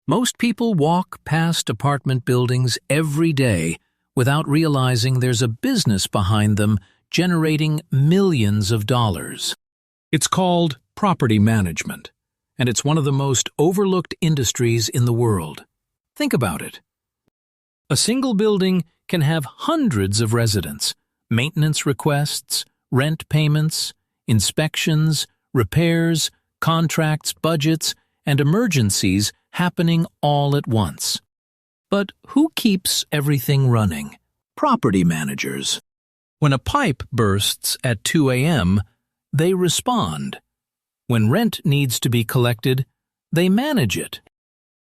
Most people walk past apartment buildings every day without realizing there's a business behind them generating millions of dollars. It's called property management, and it's one of the most overlooked industries in the world. Think about it. A single building can have hundreds of residents, maintenance requests, rent payments, inspections, repairs, contracts, budgets, and emergencies happening all at once. But who keeps everything running? Property managers. When a pipe bursts at 2 a.m., they respond. When rent needs to be collected, they manage it.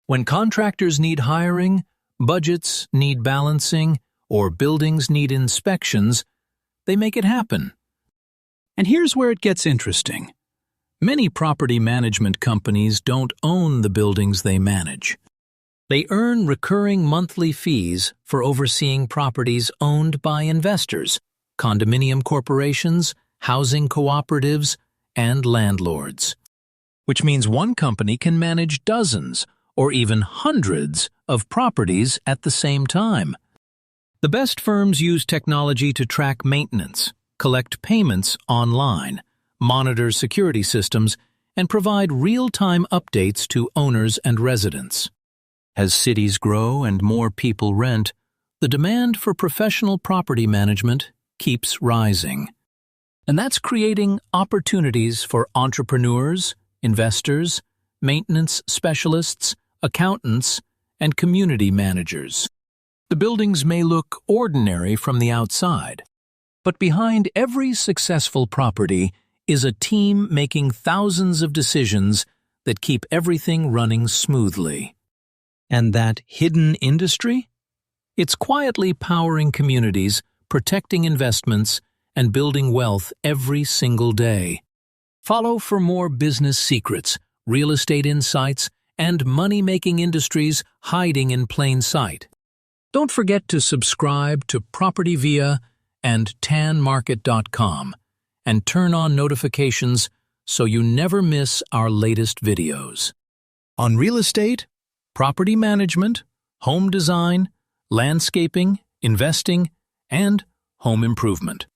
When contractors need hiring, budgets need balancing, or buildings need inspections, they make it happen. And here's where it gets interesting. Many property management companies don't own the buildings they manage. They earn recurring monthly fees for overseeing properties owned by investors, condominium corporations, housing cooperatives, and landlords. Which means one company can manage dozens or even hundreds of properties at the same time. The best firms use technology to track maintenance, collect payments online, monitor security systems, and provide real-time updates to owners and residents. As cities grow and more people rent, the demand for professional property management keeps rising. And that's creating opportunities for entrepreneurs, investors, maintenance specialists, accountants, and community managers. The buildings may look ordinary from the outside, but behind every successful property is a team making thousands of decisions that keep everything running smoothly. And that hidden industry? It's quietly powering communities, protecting investments, and building wealth every single day. Follow for more business secrets, real estate insights, and money-making industries hiding in plain sight. Don't forget to subscribe to Property Via and tanmarket.com and turn on notifications so you never miss our latest videos. On real estate, property management, home design, landscaping, investing, and home improvement.